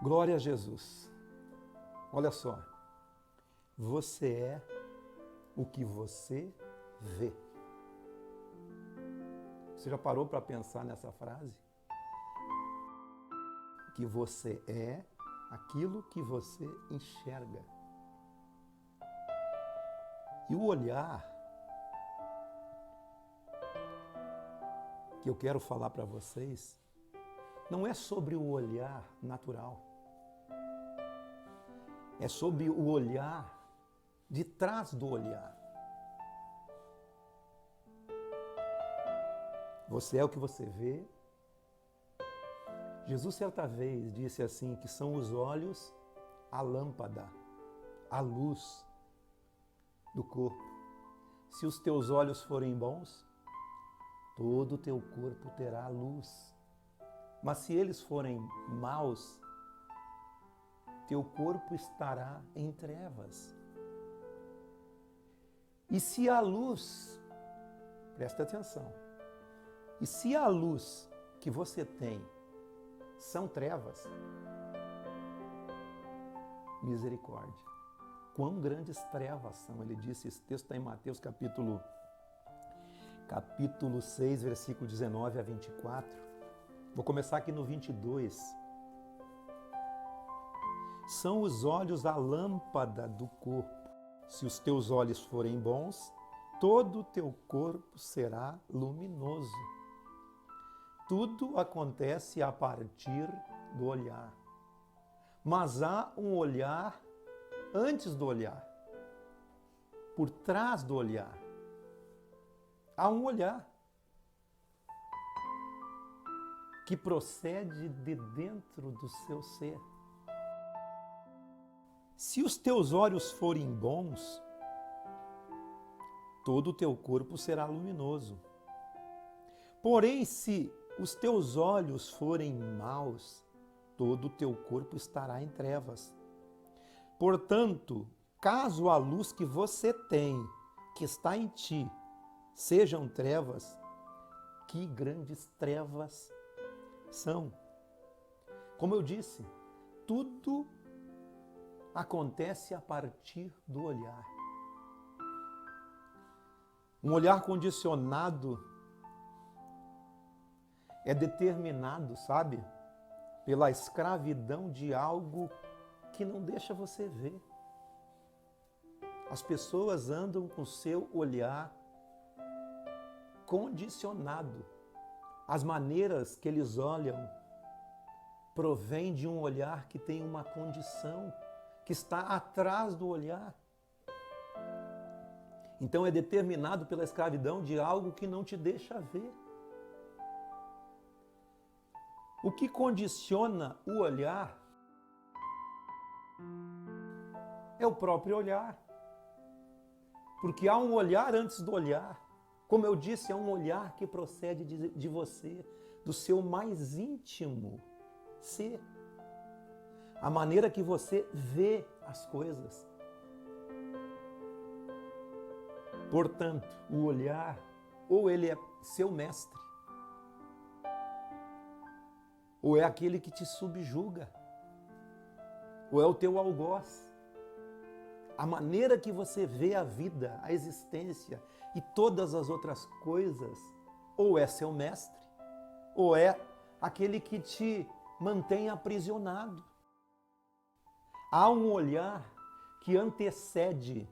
Glória a Jesus. Olha só. Você é o que você vê. Você já parou para pensar nessa frase? Que você é aquilo que você enxerga. E o olhar que eu quero falar para vocês não é sobre o olhar natural. É sobre o olhar de trás do olhar. Você é o que você vê. Jesus certa vez disse assim que são os olhos a lâmpada, a luz do corpo. Se os teus olhos forem bons, todo o teu corpo terá luz. Mas se eles forem maus, teu corpo estará em trevas. E se a luz, presta atenção, e se a luz que você tem são trevas, misericórdia. Quão grandes trevas são, ele disse, esse texto está em Mateus capítulo 6, versículo 19 a 24. Vou começar aqui no 22. São os olhos a lâmpada do corpo. Se os teus olhos forem bons, todo o teu corpo será luminoso. Tudo acontece a partir do olhar. Mas há um olhar antes do olhar. Por trás do olhar. Há um olhar que procede de dentro do seu ser. Se os teus olhos forem bons, todo o teu corpo será luminoso. Porém, se os teus olhos forem maus, todo o teu corpo estará em trevas. Portanto, caso a luz que você tem, que está em ti, sejam trevas, que grandes trevas são. Como eu disse, tudo acontece a partir do olhar. Um olhar condicionado é determinado, sabe, pela escravidão de algo que não deixa você ver. As pessoas andam com seu olhar condicionado. As maneiras que eles olham provêm de um olhar que tem uma condição, que está atrás do olhar. Então é determinado pela escravidão de algo que não te deixa ver. O que condiciona o olhar é o próprio olhar. Porque há um olhar antes do olhar. Como eu disse, é um olhar que procede de você, do seu mais íntimo ser. A maneira que você vê as coisas. Portanto, o olhar, ou ele é seu mestre, ou é aquele que te subjuga, ou é o teu algoz. A maneira que você vê a vida, a existência e todas as outras coisas, ou é seu mestre, ou é aquele que te mantém aprisionado. Há um olhar que antecede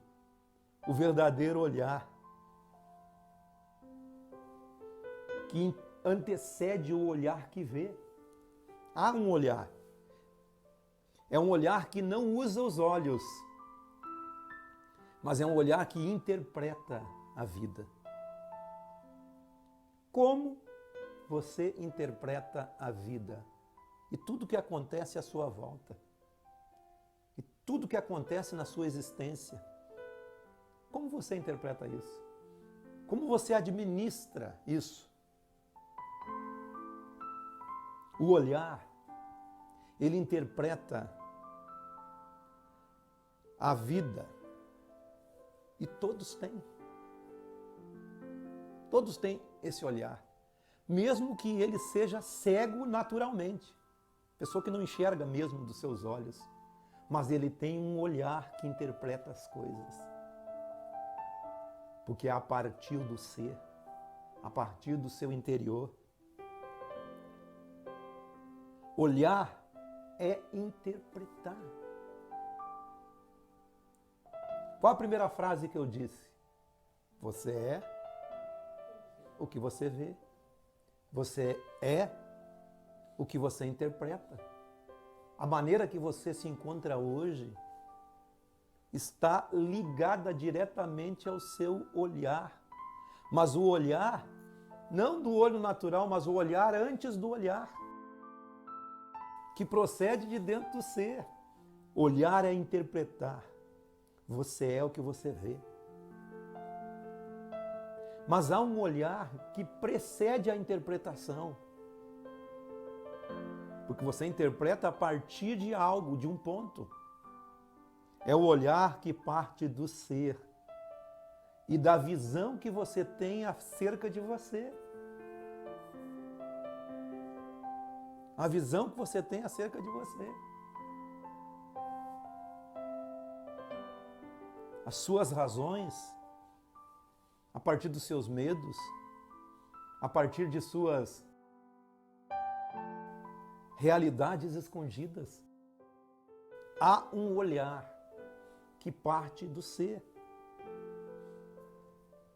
o verdadeiro olhar, que antecede o olhar que vê. Há um olhar. É um olhar que não usa os olhos, mas é um olhar que interpreta a vida. Como você interpreta a vida e tudo que acontece à sua volta, e tudo que acontece na sua existência? Como você interpreta isso? Como você administra isso? O olhar, ele interpreta a vida. E todos têm. Todos têm esse olhar. Mesmo que ele seja cego naturalmente. pessoa que não enxerga mesmo dos seus olhos, mas ele tem um olhar que interpreta as coisas. Porque é a partir do ser, a partir do seu interior. Olhar é interpretar. Qual a primeira frase que eu disse? Você é o que você vê. Você é o que você interpreta. A maneira que você se encontra hoje está ligada diretamente ao seu olhar. Mas o olhar, não do olho natural, mas o olhar antes do olhar, que procede de dentro do ser. Olhar é interpretar. Você é o que você vê. Mas há um olhar que precede a interpretação. Porque você interpreta a partir de algo, de um ponto. É o olhar que parte do ser e da visão que você tem acerca de você. A visão que você tem acerca de você. As suas razões, a partir dos seus medos, a partir de suas realidades escondidas. Há um olhar que parte do ser.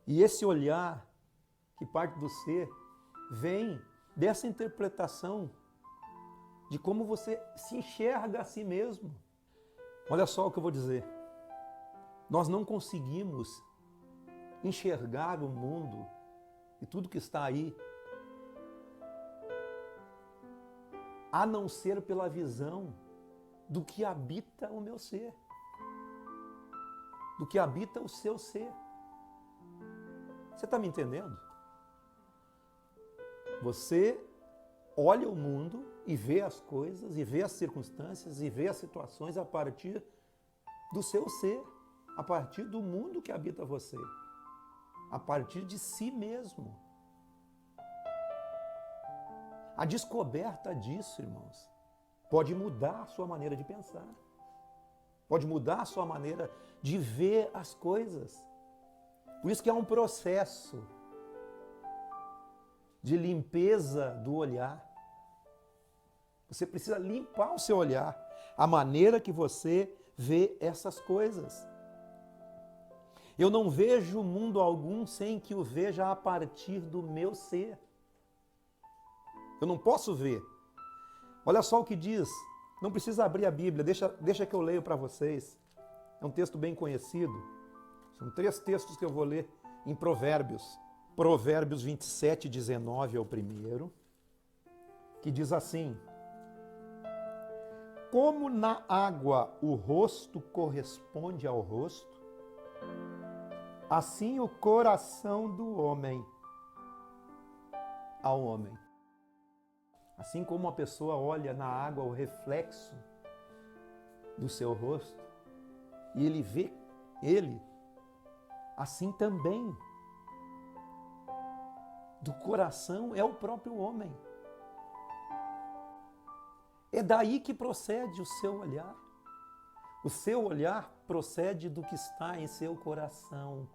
E esse olhar que parte do ser vem dessa interpretação de como você se enxerga a si mesmo. Olha só o que eu vou dizer. Nós não conseguimos enxergar o mundo e tudo que está aí, a não ser pela visão do que habita o meu ser, do que habita o seu ser. Você está me entendendo? Você olha o mundo e vê as coisas, e vê as circunstâncias, e vê as situações a partir do seu ser, a partir do mundo que habita você, a partir de si mesmo. A descoberta disso, irmãos, pode mudar a sua maneira de pensar, pode mudar a sua maneira de ver as coisas. Por isso que é um processo de limpeza do olhar. Você precisa limpar o seu olhar, a maneira que você vê essas coisas. Eu não vejo mundo algum sem que o veja a partir do meu ser. Eu não posso ver. Olha só o que diz. Não precisa abrir a Bíblia, deixa que eu leio para vocês. É um texto bem conhecido. São 3 textos que eu vou ler em Provérbios. Provérbios 27, 19 é o primeiro, que diz assim: como na água o rosto corresponde ao rosto, assim o coração do homem ao homem. Assim como uma pessoa olha na água o reflexo do seu rosto e ele vê ele, assim também do coração é o próprio homem. É daí que procede o seu olhar. O seu olhar procede do que está em seu coração.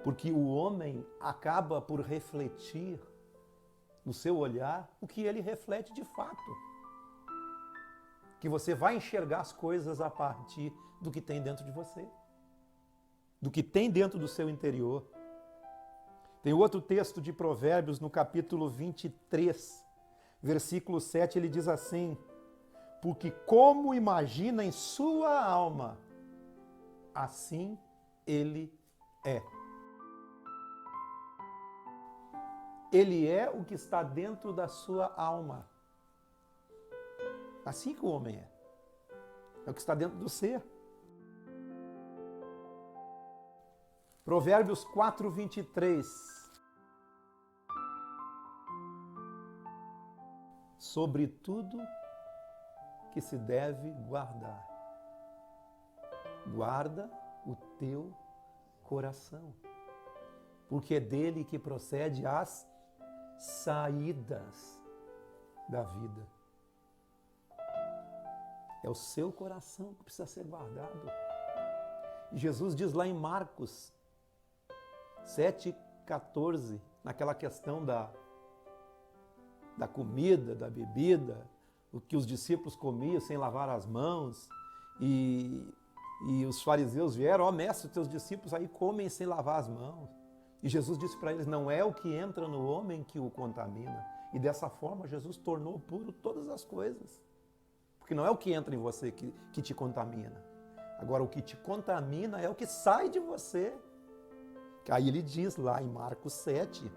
Porque o homem acaba por refletir no seu olhar o que ele reflete de fato. Que você vai enxergar as coisas a partir do que tem dentro de você, do que tem dentro do seu interior. Tem outro texto de Provérbios no capítulo 23, versículo 7, ele diz assim: porque como imagina em sua alma, assim ele é. Ele é o que está dentro da sua alma. Assim que o homem é. É o que está dentro do ser. Provérbios 4, 23. Sobre tudo que se deve guardar. Guarda o teu coração, porque é dele que procede as saídas da vida. É o seu coração que precisa ser guardado. E Jesus diz lá em Marcos 7,14, naquela questão da comida, da bebida, o que os discípulos comiam sem lavar as mãos, e os fariseus vieram, mestre, teus discípulos aí comem sem lavar as mãos. E Jesus disse para eles, não é o que entra no homem que o contamina. E dessa forma Jesus tornou puro todas as coisas. Porque não é o que entra em você que te contamina. Agora o que te contamina é o que sai de você. Aí ele diz lá em Marcos 7,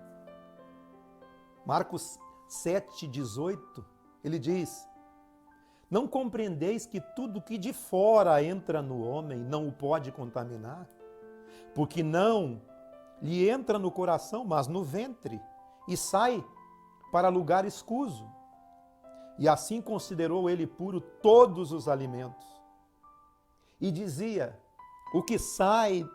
Marcos 7,18, ele diz, não compreendeis que tudo que de fora entra no homem não o pode contaminar? Porque não lhe entra no coração, mas no ventre, e sai para lugar escuso. E assim considerou ele puro todos os alimentos. E dizia, o que sai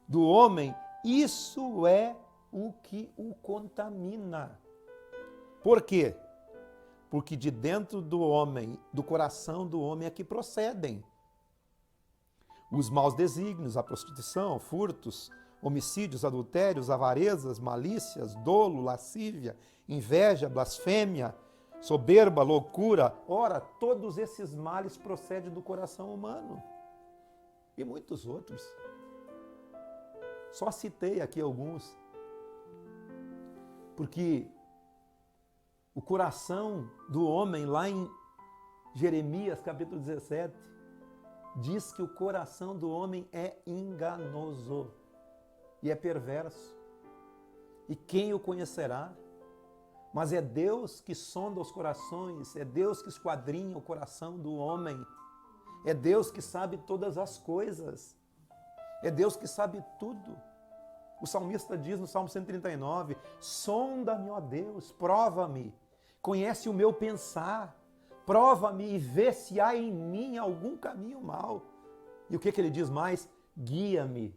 do homem, isso é o que o contamina. Por quê? Porque de dentro do homem, do coração do homem é que procedem os maus desígnios, a prostituição, furtos, homicídios, adultérios, avarezas, malícias, dolo, lascívia, inveja, blasfêmia, soberba, loucura. Ora, todos esses males procedem do coração humano. E muitos outros. Só citei aqui alguns. Porque o coração do homem, lá em Jeremias, capítulo 17, diz que o coração do homem é enganoso e é perverso. E quem o conhecerá? Mas é Deus que sonda os corações, é Deus que esquadrinha o coração do homem, é Deus que sabe todas as coisas, é Deus que sabe tudo. O salmista diz no Salmo 139, sonda-me, ó Deus, prova-me, conhece o meu pensar, prova-me e vê se há em mim algum caminho mau. E o que ele diz mais? Guia-me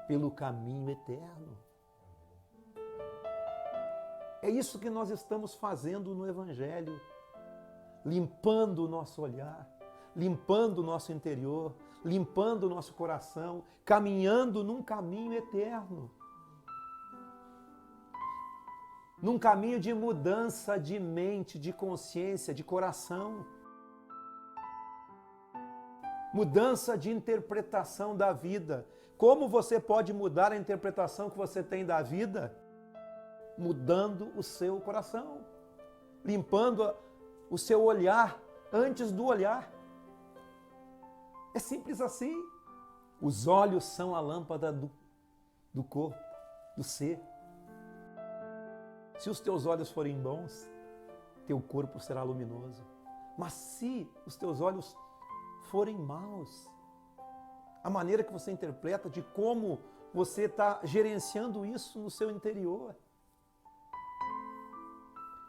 pelo caminho eterno. É isso que nós estamos fazendo no Evangelho, limpando o nosso olhar, limpando o nosso interior, limpando o nosso coração, caminhando num caminho eterno. Num caminho de mudança de mente, de consciência, de coração. Mudança de interpretação da vida. Como você pode mudar a interpretação que você tem da vida? Mudando o seu coração. Limpando o seu olhar antes do olhar. É simples assim. Os olhos são a lâmpada do corpo, do ser. Se os teus olhos forem bons, teu corpo será luminoso. Mas se os teus olhos forem maus, a maneira que você interpreta de como você está gerenciando isso no seu interior.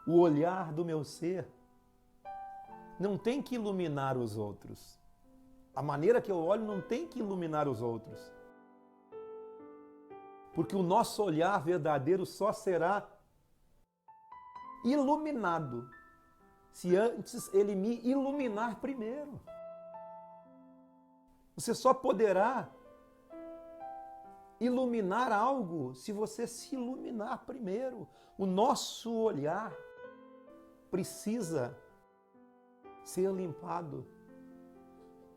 O olhar do meu ser não tem que iluminar os outros. A maneira que eu olho não tem que iluminar os outros. Porque o nosso olhar verdadeiro só será iluminado se antes ele me iluminar primeiro. Você só poderá iluminar algo se você se iluminar primeiro. O nosso olhar precisa ser limpado.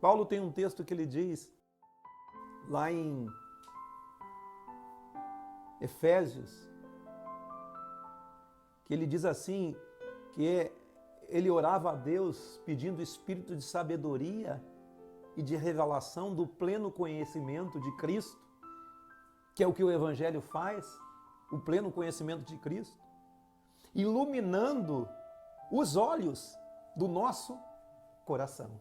Paulo tem um texto que ele diz, lá em Efésios, que ele diz assim, que ele orava a Deus pedindo espírito de sabedoria e de revelação do pleno conhecimento de Cristo, que é o que o Evangelho faz, o pleno conhecimento de Cristo, iluminando os olhos do nosso coração,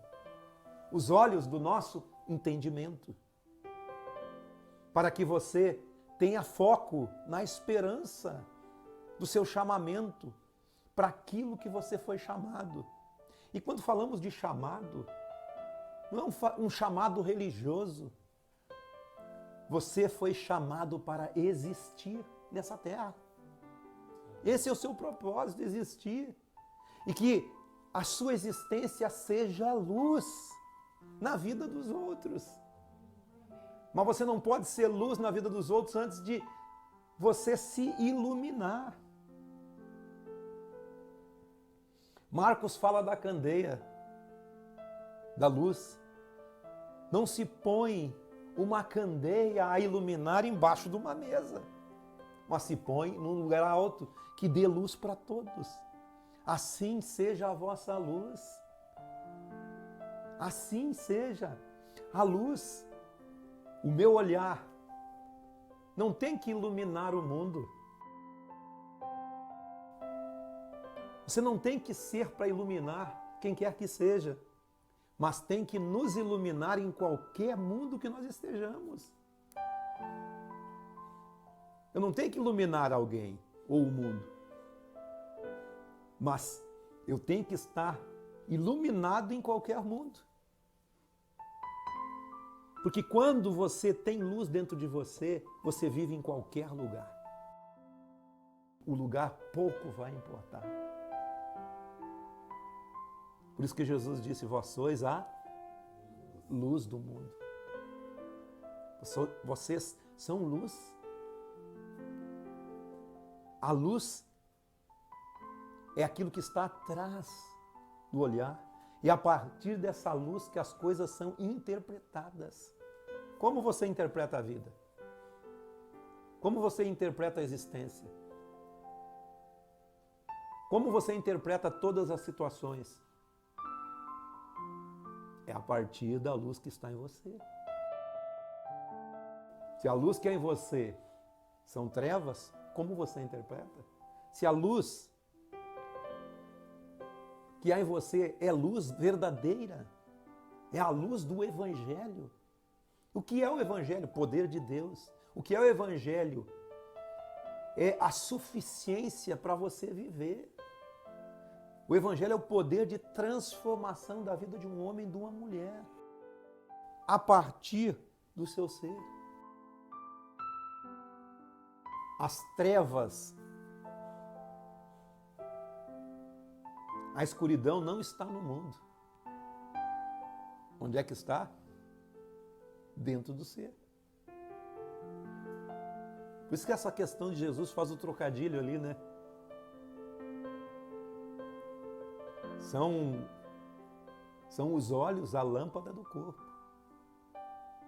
os olhos do nosso entendimento, para que você tenha foco na esperança do seu chamamento, para aquilo que você foi chamado. E quando falamos de chamado, não é um chamado religioso. Você foi chamado para existir nessa terra. Esse é o seu propósito de existir. E que a sua existência seja luz na vida dos outros. Mas você não pode ser luz na vida dos outros antes de você se iluminar. Marcos fala da candeia, da luz. Não se põe uma candeia a iluminar embaixo de uma mesa, mas se põe num lugar alto que dê luz para todos. Assim seja a vossa luz. Assim seja a luz. O meu olhar não tem que iluminar o mundo. Você não tem que ser para iluminar quem quer que seja, mas tem que nos iluminar em qualquer mundo que nós estejamos. Eu não tenho que iluminar alguém ou o mundo, mas eu tenho que estar iluminado em qualquer mundo. Porque quando você tem luz dentro de você, você vive em qualquer lugar. O lugar pouco vai importar. Por isso que Jesus disse, vós sois a luz do mundo. Vocês são luz. A luz é aquilo que está atrás do olhar. E a partir dessa luz que as coisas são interpretadas. Como você interpreta a vida? Como você interpreta a existência? Como você interpreta todas as situações? É a partir da luz que está em você. Se a luz que é em você são trevas, como você interpreta? Se a luz que há em você é luz verdadeira, é a luz do Evangelho. O que é o Evangelho? Poder de Deus. O que é o Evangelho? É a suficiência para você viver. O Evangelho é o poder de transformação da vida de um homem e de uma mulher, a partir do seu ser. As trevas, a escuridão não está no mundo. Onde é que está? Dentro do ser. Por isso que essa questão de Jesus faz o trocadilho ali, né? São os olhos a lâmpada do corpo,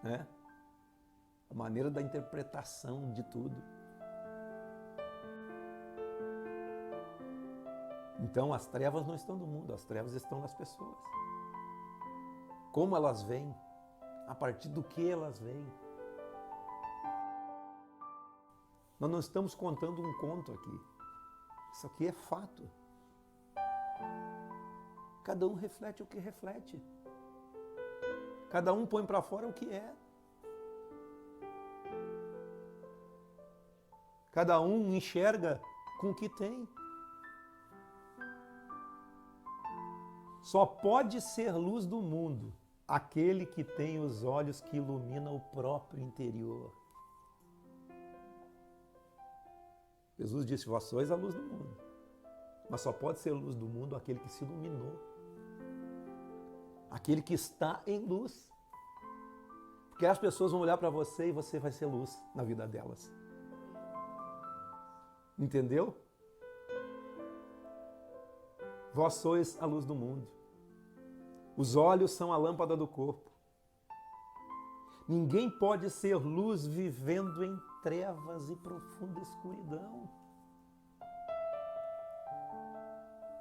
né? A maneira da interpretação de tudo. Então as trevas não estão no mundo, as trevas estão nas pessoas. Como elas vêm? A partir do que elas vêm? Nós não estamos contando um conto aqui. Isso aqui é fato. Cada um reflete o que reflete. Cada um põe para fora o que é. Cada um enxerga com o que tem. Só pode ser luz do mundo aquele que tem os olhos que iluminam o próprio interior. Jesus disse, vós sois a luz do mundo. Mas só pode ser luz do mundo aquele que se iluminou. Aquele que está em luz. Porque as pessoas vão olhar para você e você vai ser luz na vida delas. Entendeu? Vós sois a luz do mundo. Os olhos são a lâmpada do corpo. Ninguém pode ser luz vivendo em trevas e profunda escuridão.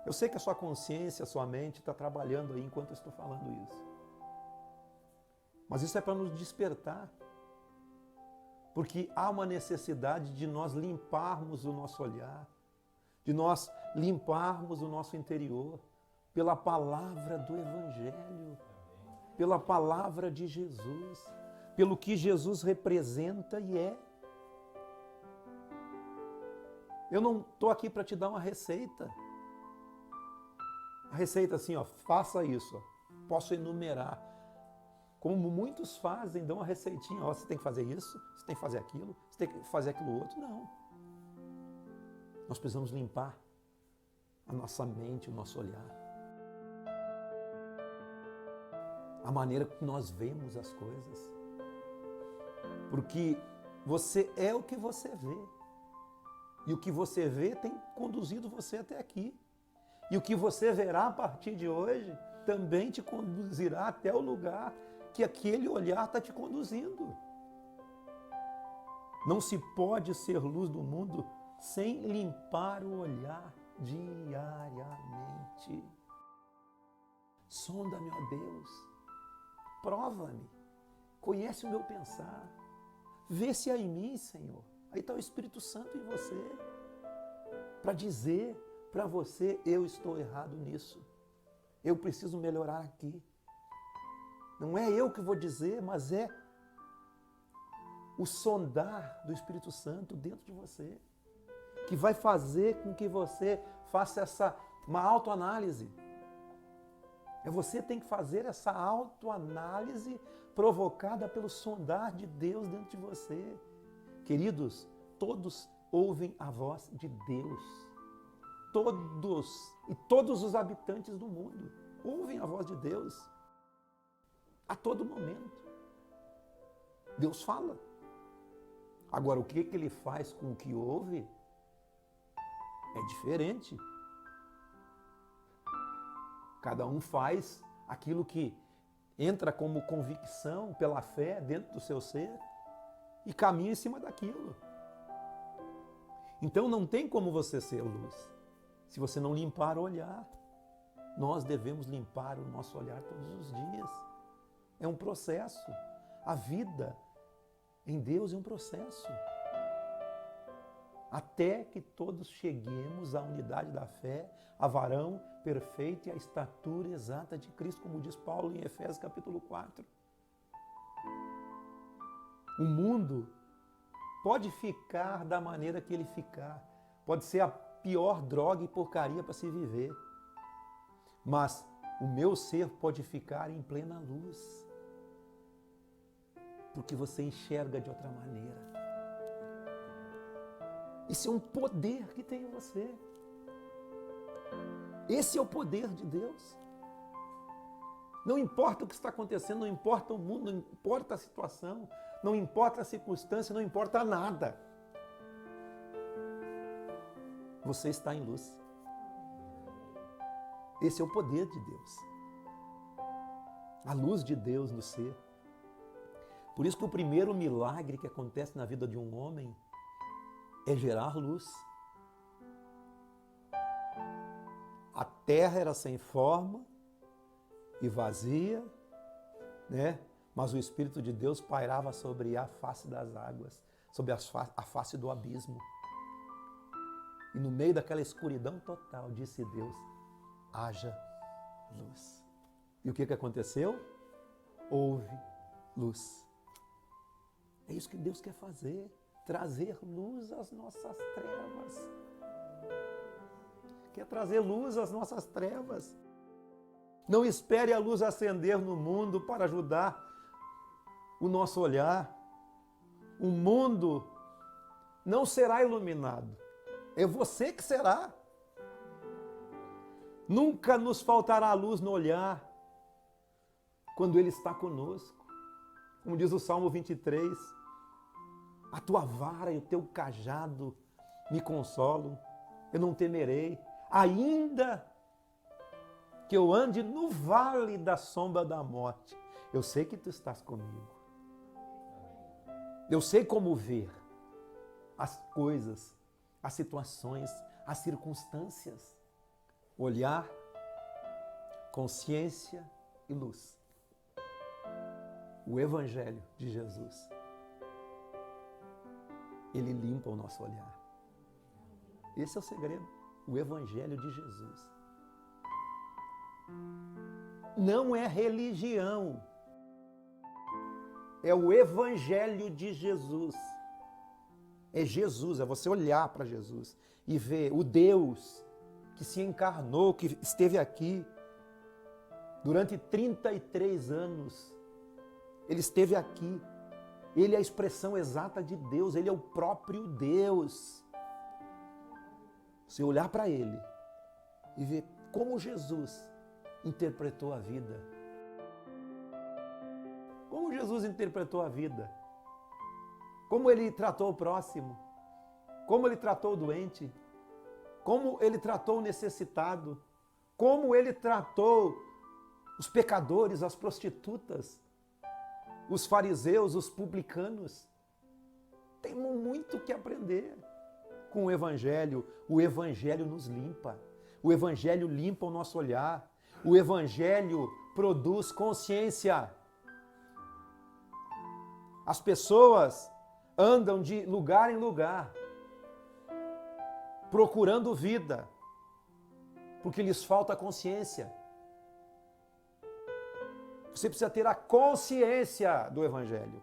Eu sei que a sua consciência, a sua mente está trabalhando aí enquanto eu estou falando isso. Mas isso é para nos despertar. Porque há uma necessidade de nós limparmos o nosso olhar, de nós limparmos o nosso interior pela palavra do Evangelho, pela palavra de Jesus, pelo que Jesus representa e é. Eu não estou aqui para te dar uma receita. A receita assim, ó, faça isso, ó. Posso enumerar. Como muitos fazem, dão uma receitinha, ó, você tem que fazer isso, você tem que fazer aquilo, você tem que fazer aquilo outro. Não. Nós precisamos limpar a nossa mente, o nosso olhar. A maneira que nós vemos as coisas. Porque você é o que você vê. E o que você vê tem conduzido você até aqui. E o que você verá a partir de hoje também te conduzirá até o lugar que aquele olhar está te conduzindo. Não se pode ser luz do mundo sem limpar o olhar diariamente. Sonda-me, ó Deus, prova-me, conhece o meu pensar, vê se há em mim, Senhor. Aí está o Espírito Santo em você, para dizer para você, eu estou errado nisso, eu preciso melhorar aqui. Não é eu que vou dizer, mas é o sondar do Espírito Santo dentro de você, que vai fazer com que você faça uma autoanálise. Você tem que fazer essa autoanálise provocada pelo sondar de Deus dentro de você. Queridos, todos ouvem a voz de Deus. Todos, e todos os habitantes do mundo ouvem a voz de Deus a todo momento. Deus fala. Agora, o que ele faz com o que ouve é diferente. Cada um faz aquilo que entra como convicção pela fé dentro do seu ser e caminha em cima daquilo. Então não tem como você ser luz se você não limpar o olhar. Nós devemos limpar o nosso olhar todos os dias. É um processo. A vida em Deus é um processo. Até que todos cheguemos à unidade da fé, a varão perfeito e à estatura exata de Cristo, como diz Paulo em Efésios capítulo 4. O mundo pode ficar da maneira que ele ficar, pode ser a pior droga e porcaria para se viver, mas o meu ser pode ficar em plena luz, porque você enxerga de outra maneira. Esse é um poder que tem em você. Esse é o poder de Deus. Não importa o que está acontecendo, não importa o mundo, não importa a situação, não importa a circunstância, não importa nada. Você está em luz. Esse é o poder de Deus. A luz de Deus no ser. Por isso que o primeiro milagre que acontece na vida de um homem é gerar luz. A terra era sem forma e vazia, né? Mas o Espírito de Deus pairava sobre a face das águas, sobre a face do abismo. E no meio daquela escuridão total, disse Deus, haja luz. E o que aconteceu? Houve luz. É isso que Deus quer fazer. Trazer luz às nossas trevas. Quer trazer luz às nossas trevas. Não espere a luz acender no mundo para ajudar o nosso olhar. O mundo não será iluminado. É você que será. Nunca nos faltará luz no olhar quando Ele está conosco. Como diz o Salmo 23, a tua vara e o teu cajado me consolam, eu não temerei, ainda que eu ande no vale da sombra da morte, eu sei que tu estás comigo. Eu sei como ver as coisas, as situações, as circunstâncias. Olhar, consciência e luz. O Evangelho de Jesus, ele limpa o nosso olhar. Esse é o segredo, o Evangelho de Jesus. Não é religião, é o Evangelho de Jesus. É Jesus, é você olhar para Jesus e ver o Deus que se encarnou, que esteve aqui durante 33 anos. Ele esteve aqui. Ele é a expressão exata de Deus, Ele é o próprio Deus. Você olhar para ele e ver como Jesus interpretou a vida. Como Jesus interpretou a vida. Como ele tratou o próximo. Como ele tratou o doente. Como ele tratou o necessitado. Como ele tratou os pecadores, as prostitutas, os fariseus, os publicanos. Temos muito que aprender com o Evangelho. O Evangelho nos limpa. O Evangelho limpa o nosso olhar. O Evangelho produz consciência. As pessoas andam de lugar em lugar, procurando vida, porque lhes falta consciência. Você precisa ter a consciência do Evangelho,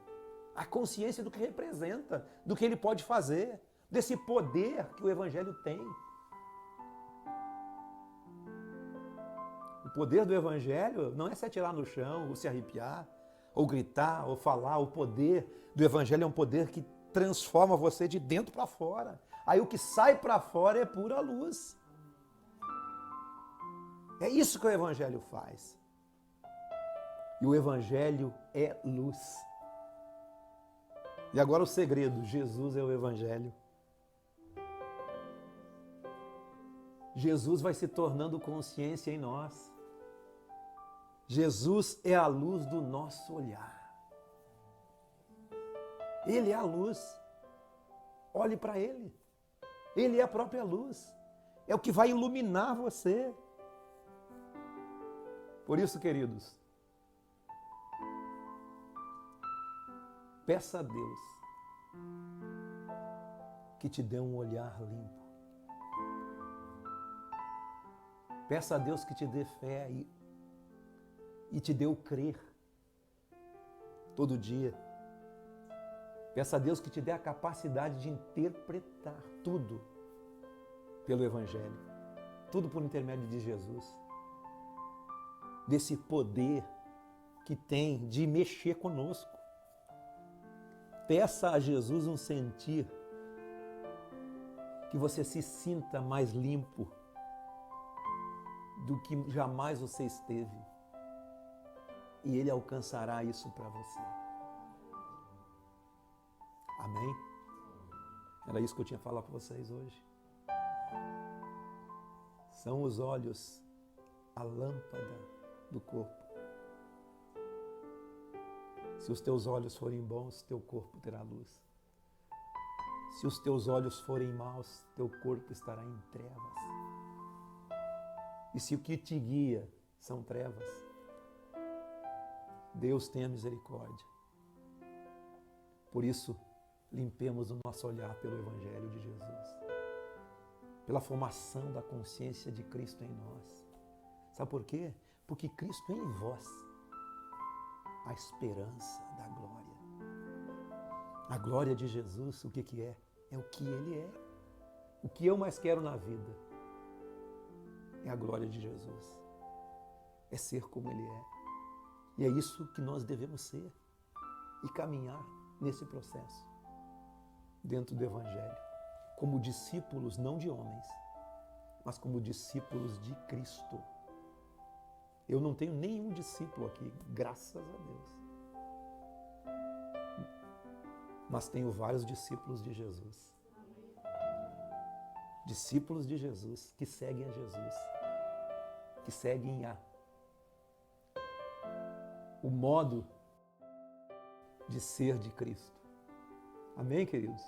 a consciência do que representa, do que ele pode fazer, desse poder que o Evangelho tem. O poder do Evangelho não é se atirar no chão, ou se arrepiar, ou gritar, ou falar. O poder do Evangelho é um poder que transforma você de dentro para fora. Aí o que sai para fora é pura luz. É isso que o Evangelho faz. E o Evangelho é luz. E agora o segredo, Jesus é o Evangelho. Jesus vai se tornando consciência em nós. Jesus é a luz do nosso olhar. Ele é a luz. Olhe para Ele. Ele é a própria luz. É o que vai iluminar você. Por isso, queridos, peça a Deus que te dê um olhar limpo. Peça a Deus que te dê fé e te dê o crer todo dia. Peça a Deus que te dê a capacidade de interpretar tudo pelo Evangelho, tudo por intermédio de Jesus. Desse poder que tem de mexer conosco. Peça a Jesus um sentir que você se sinta mais limpo do que jamais você esteve. E Ele alcançará isso para você. Amém? Era isso que eu tinha a falar para vocês hoje. São os olhos a lâmpada do corpo. Se os teus olhos forem bons, teu corpo terá luz. Se os teus olhos forem maus, teu corpo estará em trevas. E se o que te guia são trevas, Deus tenha misericórdia. Por isso, limpemos o nosso olhar pelo Evangelho de Jesus, pela formação da consciência de Cristo em nós. Sabe por quê? Porque Cristo é em vós, a esperança da glória. A glória de Jesus, o que é? É o que Ele é. O que eu mais quero na vida é a glória de Jesus. É ser como Ele é. E é isso que nós devemos ser e caminhar nesse processo, dentro do Evangelho, como discípulos não de homens, mas como discípulos de Cristo. Eu não tenho nenhum discípulo aqui, graças a Deus. Mas tenho vários discípulos de Jesus. Discípulos de Jesus, que seguem a Jesus, que seguem o modo de ser de Cristo. Amém, queridos?